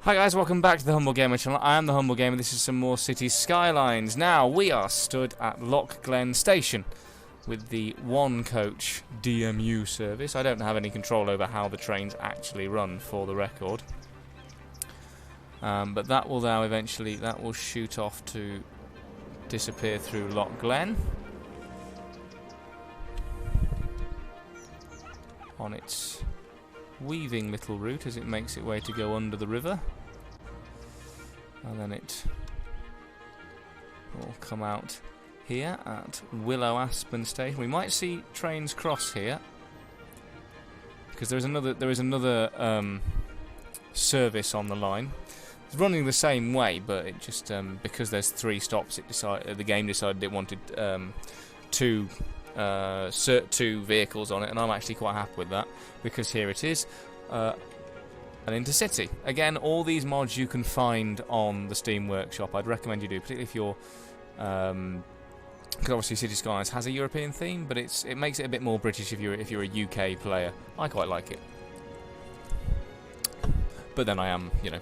Hi guys, welcome back to the Humble Gamer channel. I am the Humble Gamer. This is some more City Skylines. Now, we are stood at Glen station with the one coach DMU service. I don't have any control over how the trains actually run, for the record. But that will now eventually, that will shoot off to disappear through Glen on its weaving little route as it makes its way to go under the river, and then it will come out here at Willow Aspen Station. We might see trains cross here because there is another service on the line. It's running the same way, but it just because there's 3 stops, the game decided it wanted two vehicles on it, and I'm actually quite happy with that because here it is, an intercity. Again, all these mods you can find on the Steam Workshop. I'd recommend you do, particularly if you're because obviously City Skylines has a European theme, but it makes it a bit more British if you're a UK player. I quite like it, but then I am, you know,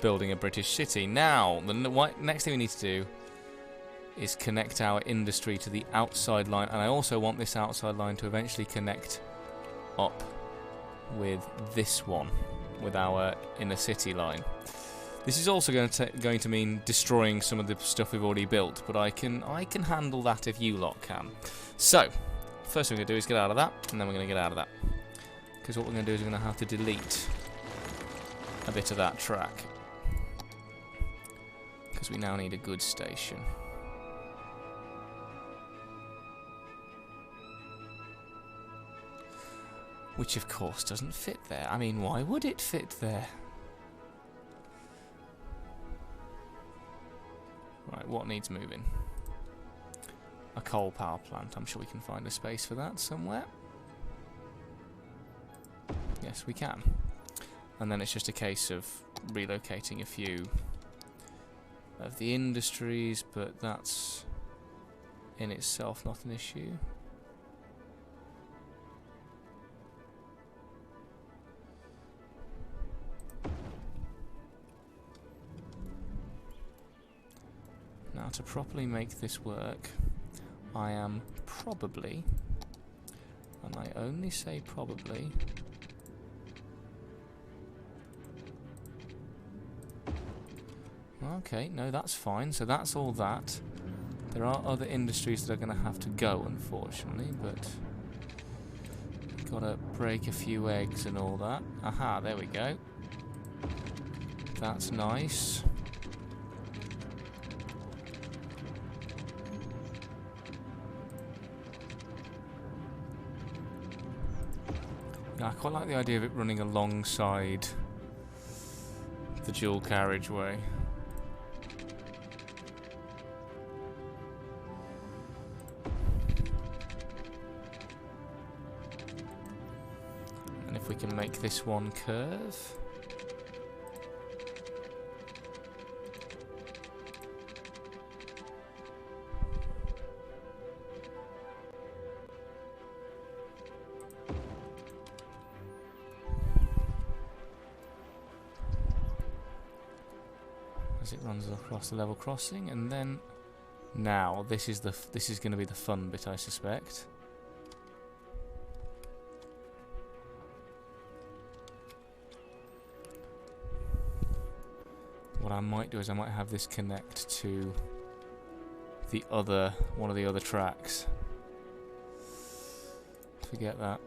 building a British city. Now, the next thing we need to do is connect our industry to the outside line, and I also want this outside line to eventually connect up with this one, with our inner city line. This is also going to mean destroying some of the stuff we've already built, but I can handle that if you lot can. So, first thing we're going to do is get out of that, and then we're going to get out of that, because what we're going to do is we're going to have to delete a bit of that track, because we now need a good station. Which, of course, doesn't fit there. I mean, why would it fit there? Right, what needs moving? A coal power plant. I'm sure we can find a space for that somewhere. Yes, we can. And then it's just a case of relocating a few of the industries, but that's in itself not an issue. Now, to properly make this work, I am probably, and I only say probably, okay, no, that's fine. So that's all that. There are other industries that are going to have to go, unfortunately, but gotta break a few eggs and all that. Aha, there we go. That's nice. I quite like the idea of it running alongside the dual carriageway. And if we can make this one curve. As it runs across the level crossing, and then now this is going to be the fun bit, I suspect. What I might do is I might have this connect to the one of the other tracks. Forget that.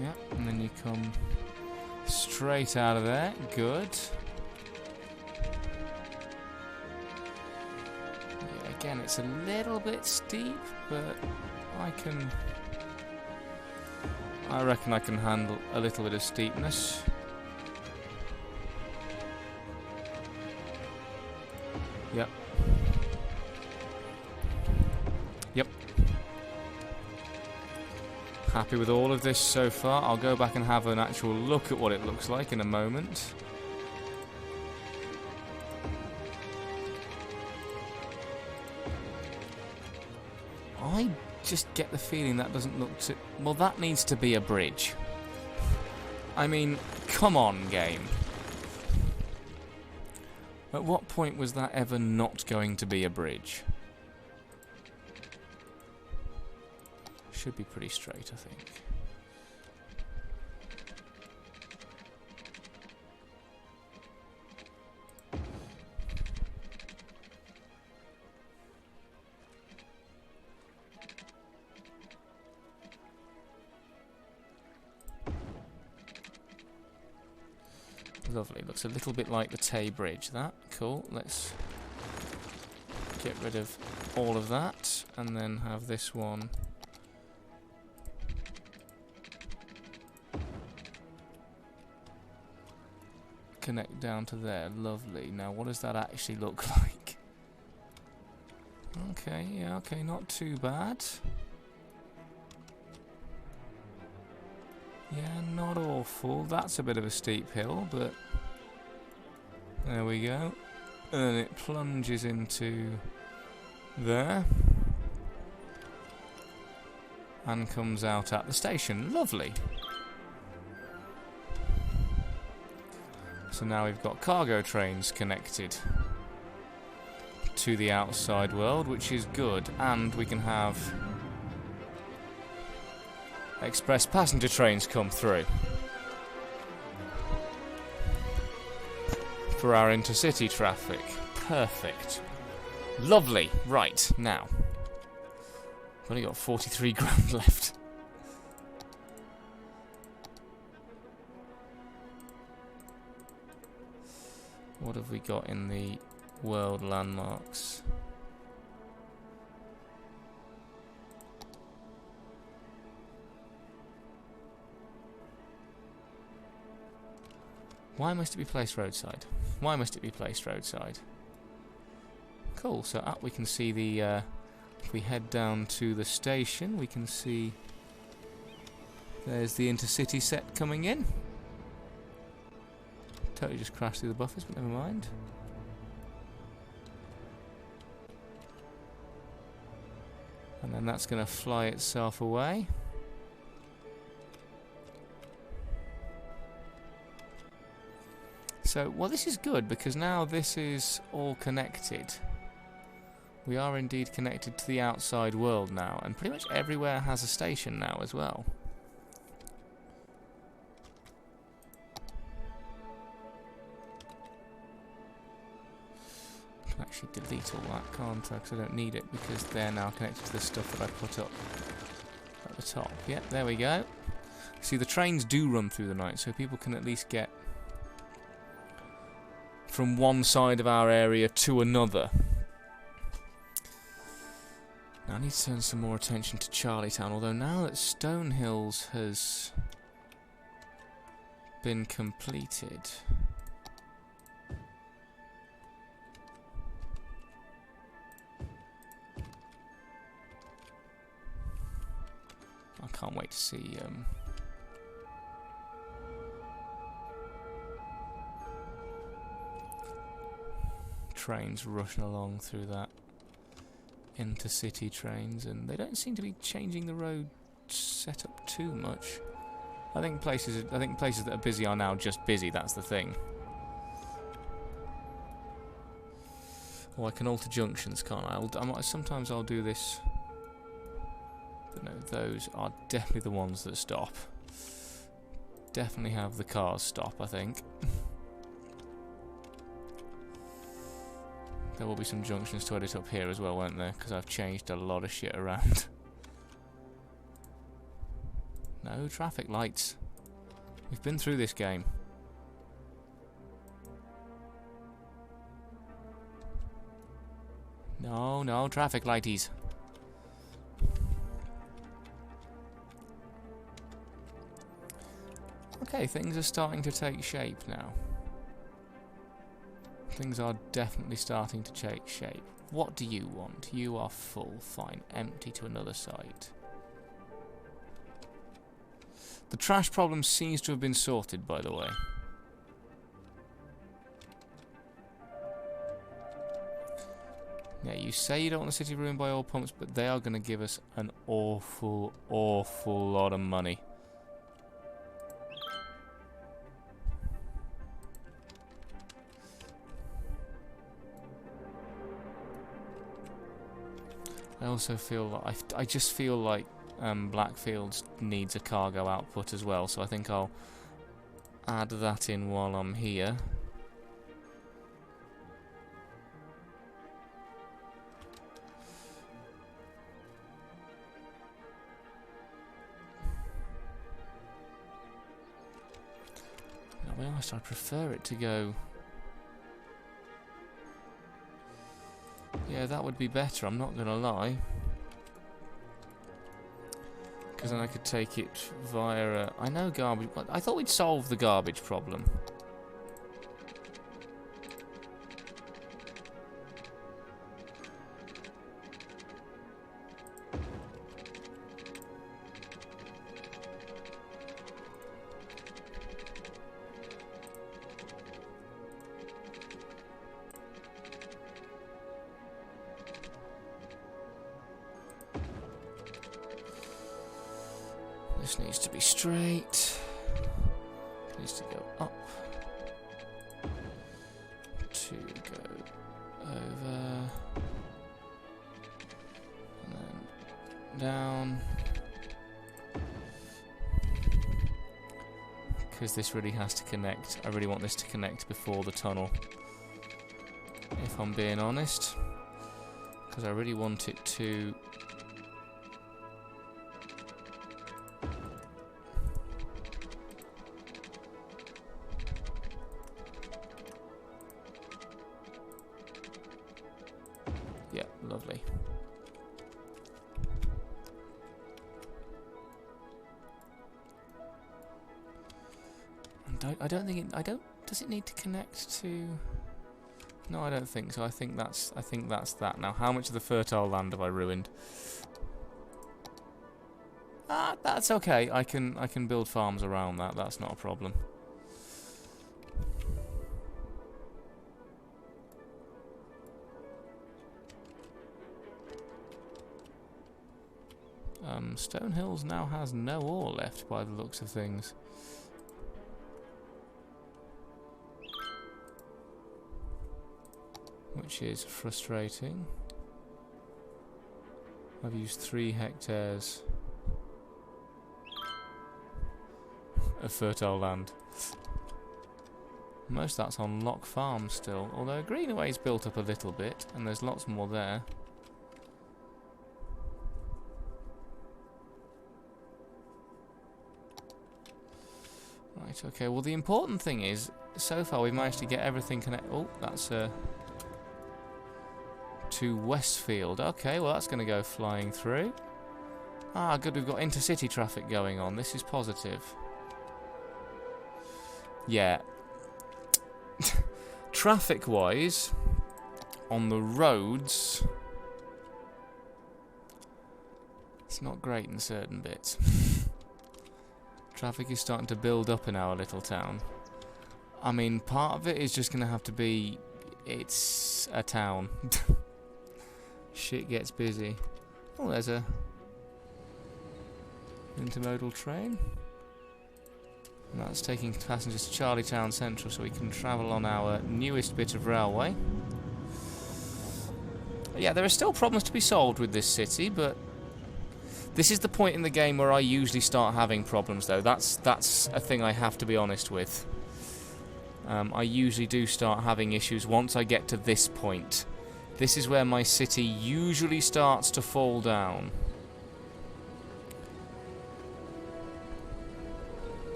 Yeah, and then you come straight out of there. Good. Yeah, again, it's a little bit steep, but I reckon I can handle a little bit of steepness. Yep. Happy with all of this so far. I'll go back and have an actual look at what it looks like in a moment. I just get the feeling that doesn't look too... Well, that needs to be a bridge. I mean, come on, game. At what point was that ever not going to be a bridge? Should be pretty straight, I think. Lovely. Looks a little bit like the Tay Bridge, that. Cool. Let's get rid of all of that and then have this one. Connect down to there. Lovely. Now, what does that actually look like? Okay, yeah, okay, not too bad. Yeah, not awful. That's a bit of a steep hill, but there we go. And it plunges into there and comes out at the station. Lovely. So now we've got cargo trains connected to the outside world, which is good, and we can have express passenger trains come through for our intercity traffic. Perfect. Lovely. Right, now. I've only got 43 grand left. What have we got in the world landmarks? Why must it be placed roadside? Why must it be placed roadside? Cool, so up we can see the, if we head down to the station, we can see there's the intercity set coming in. Totally just crashed through the buffers, but never mind. And then that's going to fly itself away. So, well, this is good because now this is all connected. We are indeed connected to the outside world now, and pretty much everywhere has a station now as well. I can actually delete all that, can't I? Because I don't need it because they're now connected to the stuff that I put up at the top. Yep, there we go. See, the trains do run through the night, so people can at least get from one side of our area to another. Now I need to turn some more attention to Charlietown, although now that Stonehills has been completed, I can't wait to see trains rushing along through that. Intercity trains, and they don't seem to be changing the road setup too much. I think places that are busy are now just busy. That's the thing. Oh, I can alter junctions, can't I? Sometimes I'll do this. But no, those are definitely the ones that stop. Definitely have the cars stop, I think. There will be some junctions to edit up here as well, won't there? Because I've changed a lot of shit around. No traffic lights. We've been through this game. No traffic lighties. Okay, things are starting to take shape now. Things are definitely starting to take shape. What do you want? You are full. Fine. Empty to another site. The trash problem seems to have been sorted, by the way. Yeah, you say you don't want the city ruined by oil pumps, but they are going to give us an awful, awful lot of money. I also feel like I just feel like Blackfields needs a cargo output as well, so I think I'll add that in while I'm here. I'll be honest, I prefer it to go. Yeah, that would be better, I'm not gonna lie. Because then I could take it via a... I know garbage... I thought we'd solve the garbage problem. This needs to be straight. Needs to go up. To go over. And then down. Because this really has to connect. I really want this to connect before the tunnel. If I'm being honest. Because I really want it to... Yeah, lovely. And I don't think it. Does it need to connect to? No, I don't think so. I think that's that. Now, how much of the fertile land have I ruined? Ah, that's okay. I can build farms around that. That's not a problem. Stone Hills now has no ore left by the looks of things. Which is frustrating. I've used 3 hectares of fertile land. Most of that's on Lock Farm still, although Greenaway's built up a little bit, and there's lots more there. Right, okay, well the important thing is, so far we've managed to get everything connected. Oh, that's to Westfield. Okay, well that's going to go flying through. Ah, good, we've got intercity traffic going on. This is positive. Yeah. Traffic-wise, on the roads, it's not great in certain bits. Traffic is starting to build up in our little town. I mean, part of it is just going to have to be... It's a town. Shit gets busy. Oh, there's a... intermodal train. And that's taking passengers to Charlietown Central so we can travel on our newest bit of railway. Yeah, there are still problems to be solved with this city, but... This is the point in the game where I usually start having problems, though. That's a thing I have to be honest with. I usually do start having issues once I get to this point. This is where my city usually starts to fall down.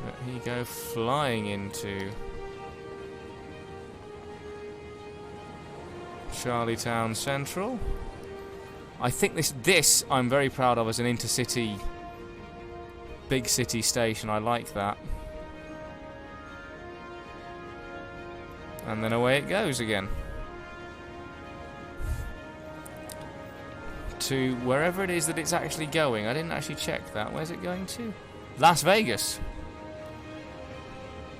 But here you go, flying into Charlietown Central. I think this I'm very proud of as an intercity, big city station. I like that. And then away it goes again. to wherever it is that it's actually going. I didn't actually check that. Where's it going to? Las Vegas.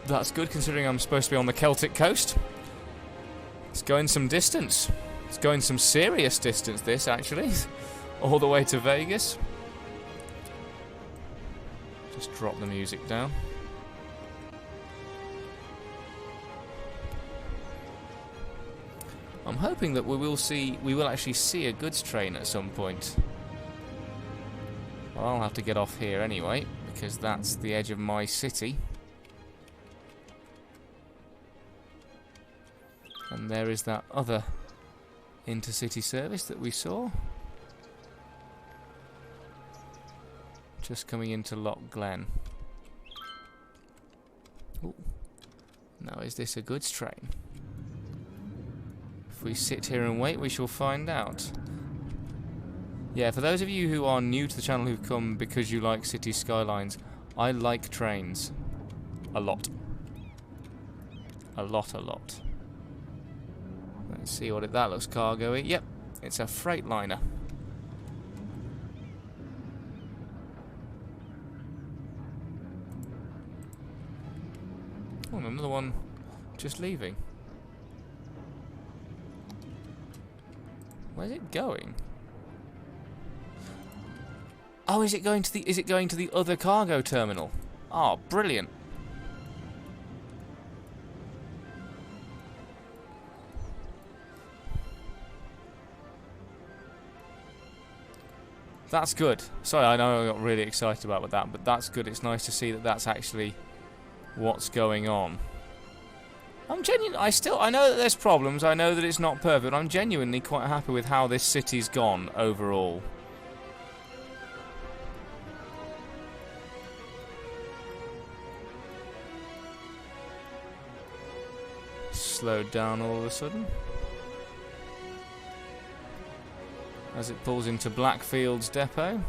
That's good considering I'm supposed to be on the Celtic coast. It's going some distance. It's going some serious distance, this, actually. All the way to Vegas. Just drop the music down. I'm hoping that we will actually see a goods train at some point. Well, I'll have to get off here anyway, because that's the edge of my city. And there is that other intercity service that we saw. Just coming into Loch Glen. Ooh. Now, is this a goods train? If we sit here and wait, we shall find out. Yeah, for those of you who are new to the channel who've come because you like City Skylines, I like trains. A lot. A lot. Let's see what that looks cargo-y. Yep, it's a Freightliner. Oh, another one just leaving. Where's it going? Oh, is it going to the other cargo terminal? Oh, brilliant. That's good. Sorry, I know I got really excited about that, but that's good. It's nice to see that that's actually what's going on. I'm genuine. I know that there's problems. I know that it's not perfect. I'm genuinely quite happy with how this city's gone overall. Slowed down all of a sudden as it pulls into Blackfield's depot.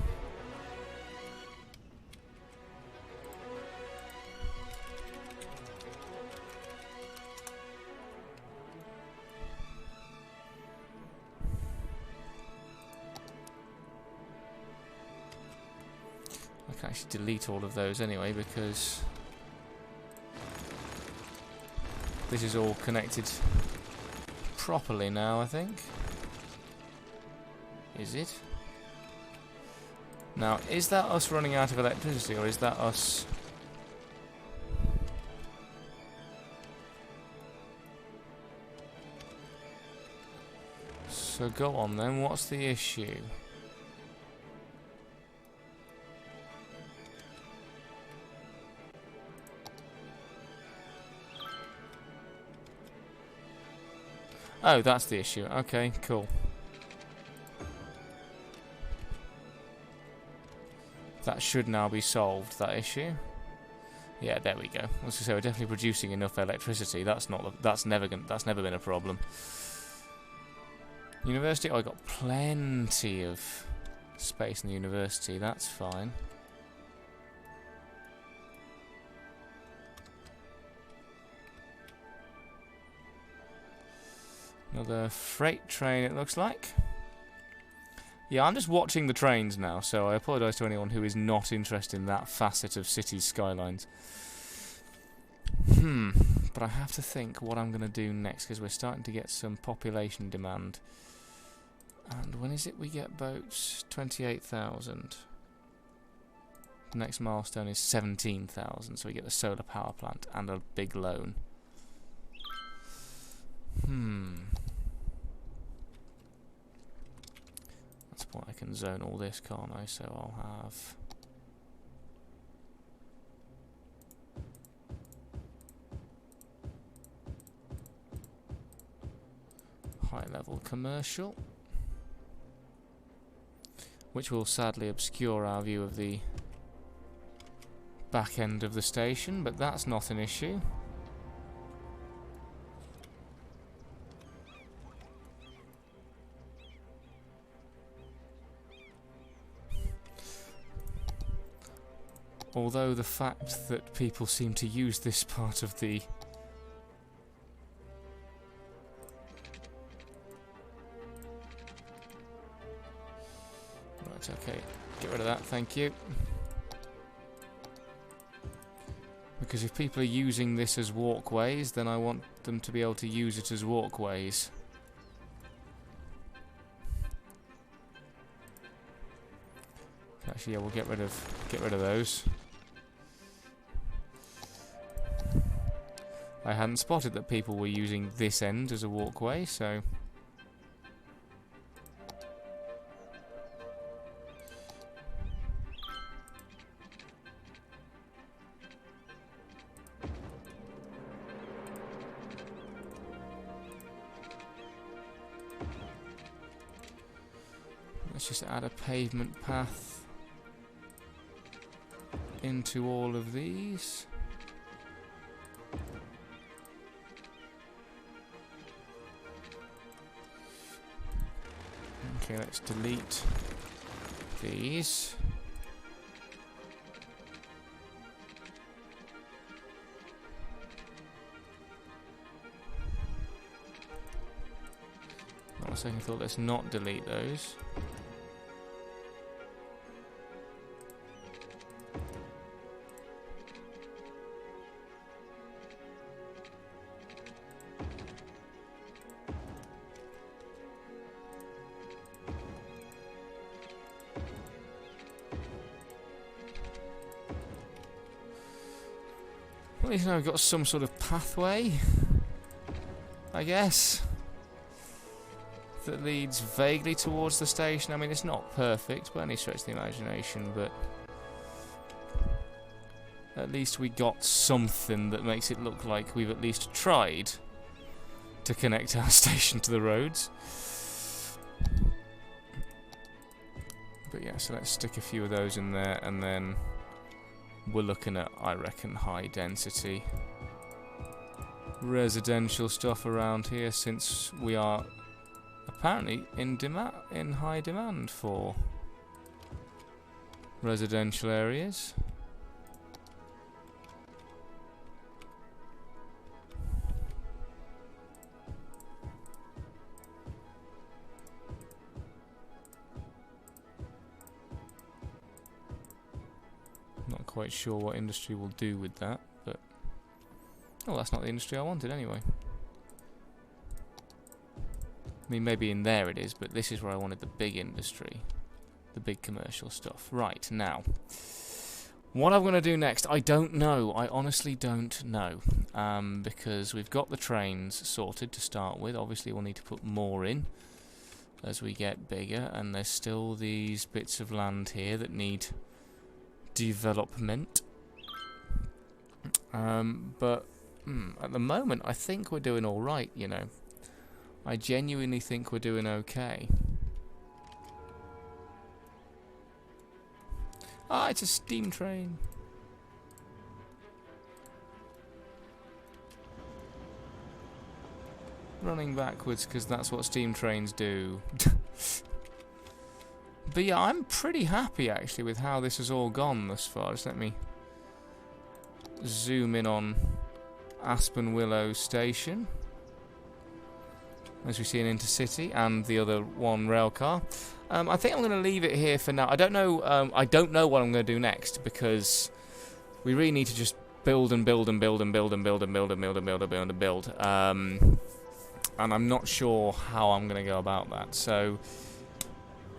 I can actually delete all of those anyway because this is all connected properly now, I think. Is it? Now, is that us running out of electricity, or is that us... So go on then, what's the issue? Oh, that's the issue. Okay, cool. That should now be solved, that issue. Yeah, there we go. I was going to say, we're definitely producing enough electricity. That's never been a problem. University, oh, I got plenty of space in the university. That's fine. Another freight train, it looks like. Yeah, I'm just watching the trains now, so I apologise to anyone who is not interested in that facet of City Skylines. But I have to think what I'm going to do next, because we're starting to get some population demand. And when is it we get boats? 28,000. The next milestone is 17,000, so we get the solar power plant and a big loan. That's the point, I can zone all this, can't I? So I'll have... high-level commercial, which will sadly obscure our view of the back end of the station, but that's not an issue. Although the fact that people seem to use this part of the Right, okay. Get rid of that, thank you. Because if people are using this as walkways, then I want them to be able to use it as walkways. Actually, yeah, we'll get rid of those. I hadn't spotted that people were using this end as a walkway, so... Let's just add a pavement path into all of these. Okay, let's delete these. I was second thought, let's not delete those. Well, at least now we've got some sort of pathway, I guess, that leads vaguely towards the station. I mean, it's not perfect by any stretch of the imagination, but at least we got something that makes it look like we've at least tried to connect our station to the roads. But yeah, so let's stick a few of those in there, and then we're looking at, I reckon, high density residential stuff around here, since we are apparently in high demand for residential areas. Not quite sure what industry will do with that, but oh, that's not the industry I wanted anyway. I mean, maybe in there it is, but this is where I wanted the big industry, the big commercial stuff. Right, now, what I'm going to do next, I don't know. I honestly don't know, because we've got the trains sorted to start with. Obviously, we'll need to put more in as we get bigger, and there's still these bits of land here that need development. But at the moment, I think we're doing all right, you know. I genuinely think we're doing okay. Ah, it's a steam train. Running backwards, because that's what steam trains do. But yeah, I'm pretty happy actually with how this has all gone thus far. Just let me zoom in on Aspen Willow Station, as we see an intercity and the other one rail car. I think I'm going to leave it here for now. I don't know. I don't know what I'm going to do next, because we really need to just build and build and build and build and build and build and build and build and build and build. And I'm not sure how I'm going to go about that. So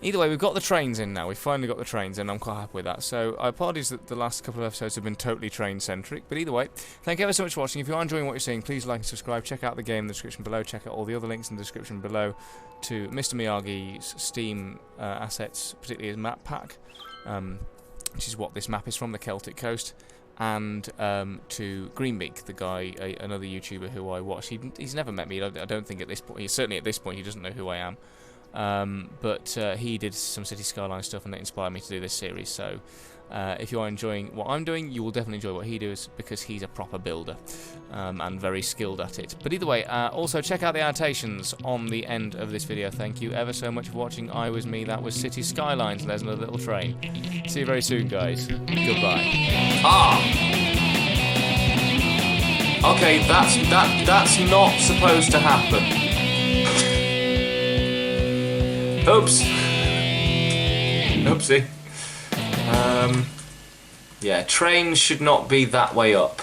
either way, we've got the trains in now. We've finally got the trains in. I'm quite happy with that. So I apologize that the last couple of episodes have been totally train-centric. But either way, thank you ever so much for watching. If you are enjoying what you're seeing, please like and subscribe. Check out the game in the description below. Check out all the other links in the description below to Mr. Miyagi's Steam assets, particularly his map pack, which is what this map is from, the Celtic coast. And to Greenbeak, the guy, another YouTuber who I watch. He's never met me. I don't think at this point. Certainly at this point, he doesn't know who I am. But he did some City Skylines stuff, and it inspired me to do this series. So if you are enjoying what I'm doing, you will definitely enjoy what he does, because he's a proper builder and very skilled at it. But either way, also check out the annotations on the end of this video. Thank you ever so much for watching. I was me, that was City Skylines, and there's another little train. See you very soon, guys. Goodbye. Okay, that's not supposed to happen. Oops. Oopsie. Yeah, trains should not be that way up.